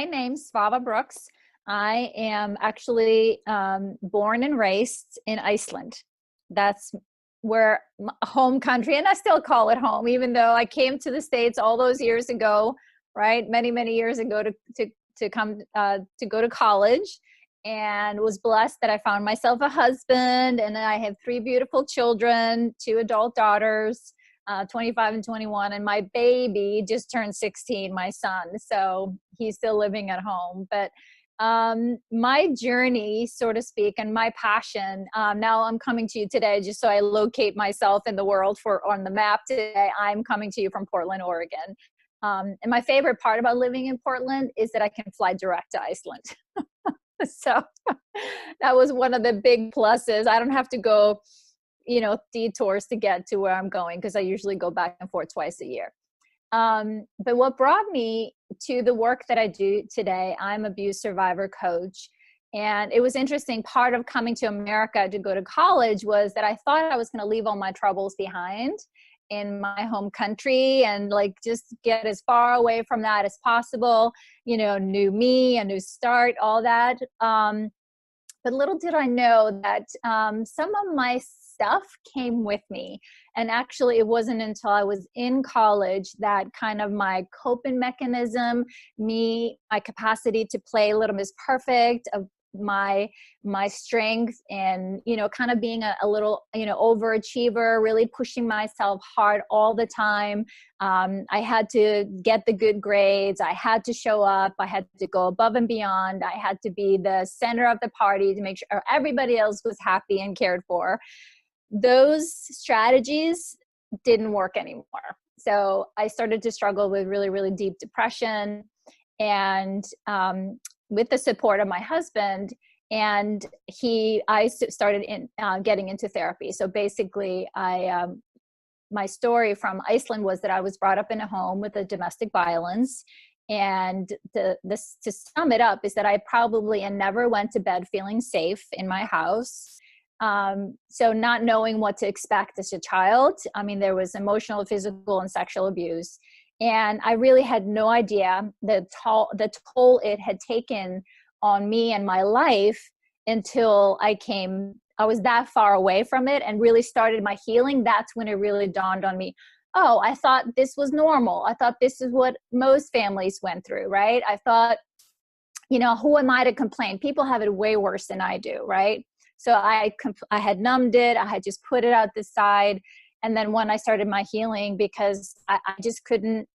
my name's Svava Brooks. I am actually born and raised in Iceland. That's where my home country, and I still call it home, even though I came to the States all those years ago, right? Many, many years ago to come to go to college, and was blessed that I found myself a husband, and I have three beautiful children, two adult daughters, 25 and 21, and my baby just turned 16, my son. So he's still living at home. But my journey, so to speak, and my passion, now I'm coming to you today just so I locate myself in the world on the map today. I'm coming to you from Portland, Oregon. And my favorite part about living in Portland is that I can fly direct to Iceland. So that was one of the big pluses. I don't have to go detours to get to where I'm going, because I usually go back and forth twice a year. But what brought me to the work that I do today, I'm abuse survivor coach. And it was interesting. Part of coming to America to go to college was that I thought I was going to leave all my troubles behind in my home country and like just get as far away from that as possible, new me, a new start, all that. But little did I know that some of my stuff came with me. And actually, it wasn't until I was in college that kind of my coping mechanism, my capacity to play Little Miss Perfect, of my strength, and kind of being a little overachiever, really pushing myself hard all the time. I had to get the good grades, I had to show up, I had to go above and beyond, I had to be the center of the party to make sure everybody else was happy and cared for. Those strategies didn't work anymore. So I started to struggle with really, really deep depression, and with the support of my husband, and I started getting into therapy. So basically, my story from Iceland was that I was brought up in a home with a domestic violence, and to sum it up is that I probably never went to bed feeling safe in my house. So not knowing what to expect as a child. I mean, there was emotional, physical, and sexual abuse. And I really had no idea the toll it had taken on me and my life until I was that far away from it and really started my healing. That's when it really dawned on me. Oh, I thought this was normal. I thought this is what most families went through, right? I thought, who am I to complain? People have it way worse than I do, right? So I had numbed it. I had just put it out the side. And then when I started my healing, because I just couldn't,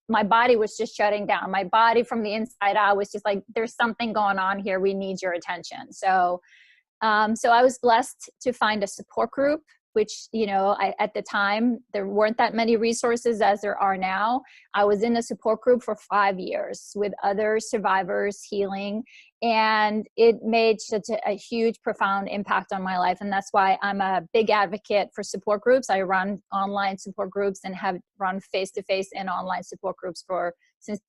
my body was just shutting down. My body from the inside out was just like, there's something going on here. We need your attention. So I was blessed to find a support group, which, at the time, there weren't that many resources as there are now. I was in a support group for 5 years with other survivors healing, and it made such a huge, profound impact on my life. And that's why I'm a big advocate for support groups. I run online support groups and have run face-to-face and online support groups since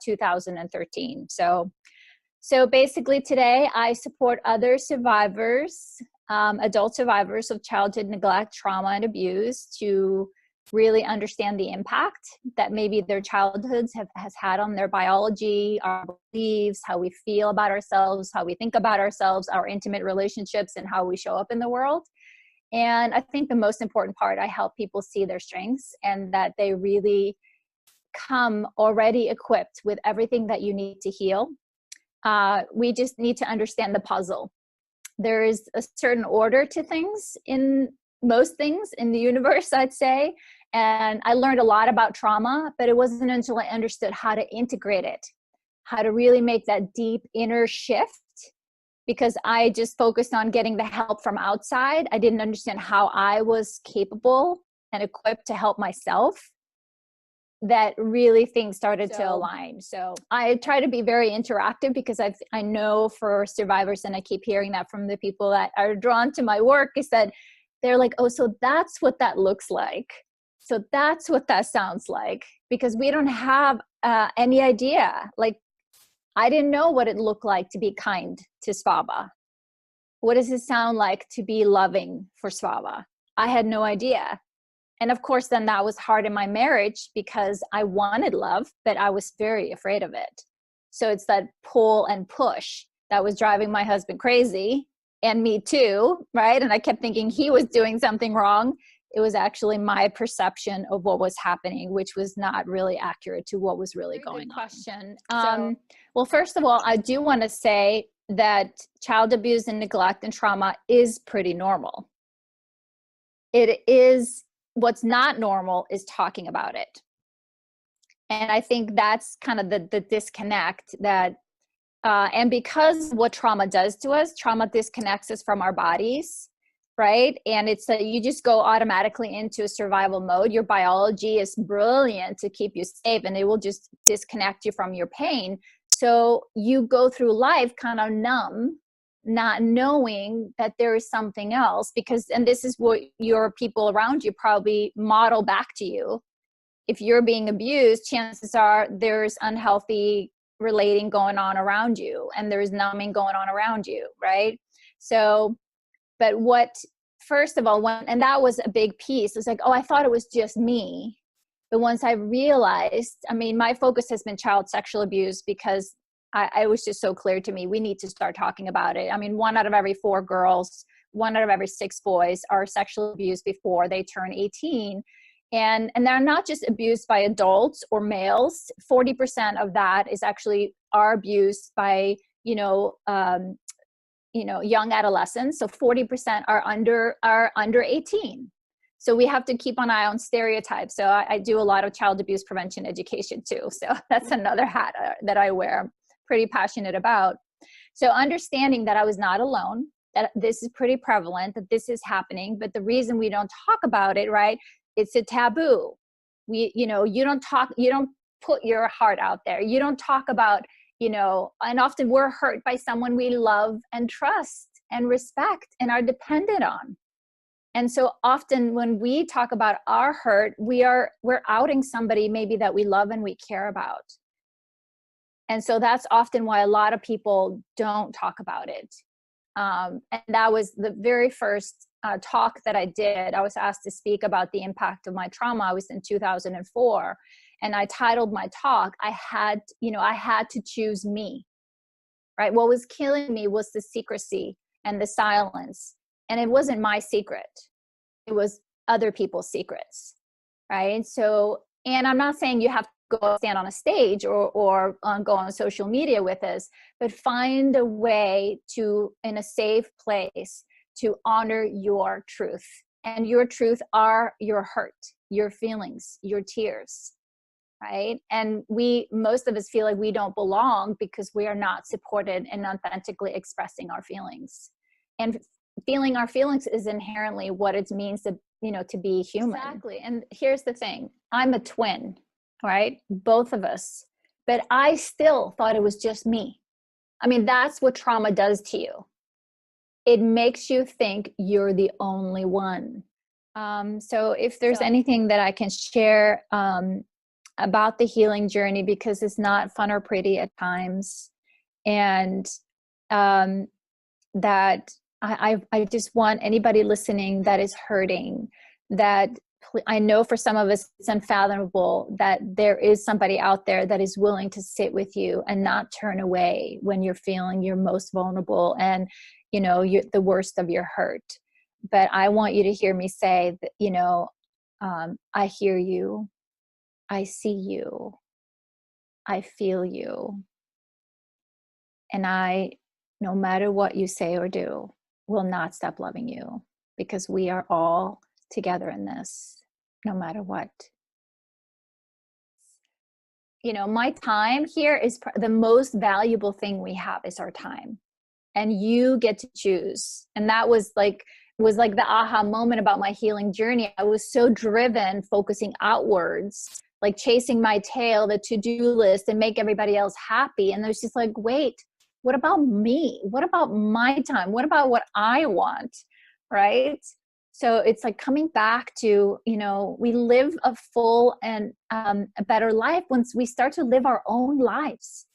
2013. So basically today I support other survivors, adult survivors of childhood neglect, trauma, and abuse, to really understand the impact that maybe their childhoods has had on their biology, our beliefs, how we feel about ourselves, how we think about ourselves, our intimate relationships, and how we show up in the world. And I think the most important part, I help people see their strengths and that they really come already equipped with everything that you need to heal. We just need to understand the puzzle. There is a certain order to things, in most things in the universe, I'd say. And I learned a lot about trauma, but it wasn't until I understood how to integrate it, how to really make that deep inner shift, because I just focused on getting the help from outside. I didn't understand how I was capable and equipped to help myself, that really things started to align. So I try to be very interactive, because I know for survivors, and I keep hearing that from the people that are drawn to my work, is that they're like, oh, so that's what that looks like. So that's what that sounds like, because we don't have any idea. Like, I didn't know what it looked like to be kind to Svava. What does it sound like to be loving for Svava? I had no idea. And of course, then that was hard in my marriage, because I wanted love, but I was very afraid of it. So it's that pull and push that was driving my husband crazy, and me too, right? And I kept thinking he was doing something wrong. It was actually my perception of what was happening, which was not really accurate to what was really going on. Question. Well, first of all, I do want to say that child abuse and neglect and trauma is pretty normal. It is. What's not normal is talking about it. And I think that's kind of the disconnect that, and because what trauma does to us, trauma disconnects us from our bodies, right? And it's that you just go automatically into a survival mode. Your biology is brilliant to keep you safe, and it will just disconnect you from your pain. So you go through life kind of numb, not knowing that there is something else, because, and this is what your people around you probably model back to you. If you're being abused, chances are there's unhealthy relating going on around you, and there's numbing going on around you, right? So, but what, first of all, and that was a big piece. It's like, oh, I thought it was just me. But once I realized, I mean, my focus has been child sexual abuse, because I was just so clear to me, we need to start talking about it. I mean, 1 out of every 4 girls, 1 out of every 6 boys are sexually abused before they turn 18. And they're not just abused by adults or males. 40% of that is actually are abused by, young adolescents. So 40% are under 18. So we have to keep an eye on stereotypes. So I do a lot of child abuse prevention education too. So that's another hat that I wear. I'm pretty passionate about. So understanding that I was not alone, that this is pretty prevalent, that this is happening. But the reason we don't talk about it, right? It's a taboo. You don't put your heart out there. You don't talk about, and often we're hurt by someone we love and trust and respect and are dependent on. And so often when we talk about our hurt, we're outing somebody maybe that we love and we care about. And so that's often why a lot of people don't talk about it. And that was the very first talk that I did. I was asked to speak about the impact of my trauma. I was in 2004, and I titled my talk, I had to choose me, right? What was killing me was the secrecy and the silence. And it wasn't my secret. It was other people's secrets, right? So, and I'm not saying you have to go stand on a stage or go on social media with us, but find a way to, in a safe place, to honor your truth. And your truth are your hurt, your feelings, your tears, right? And most of us feel like we don't belong because we are not supported in authentically expressing our feelings. And feeling our feelings is inherently what it means to be human. Exactly. And here's the thing. I'm a twin, right? Both of us. But I still thought it was just me. I mean, that's what trauma does to you. It makes you think you're the only one. So if there's anything that I can share about the healing journey, because it's not fun or pretty at times, and that I just want anybody listening that is hurting, that I know for some of us it's unfathomable that there is somebody out there that is willing to sit with you and not turn away when you're feeling your most vulnerable and you're the worst of your hurt. But I want you to hear me say that, I hear you, I see you, I feel you, and no matter what you say or do, will not stop loving you, because we are all together in this, no matter what. My time here is the most valuable thing we have is our time, and you get to choose. And that was like the aha moment about my healing journey. I was so driven, focusing outwards, like chasing my tail, the to-do list, and make everybody else happy. And there's just like, wait, what about me? What about my time? What about what I want? Right? So it's like coming back to, we live a full and a better life once we start to live our own lives.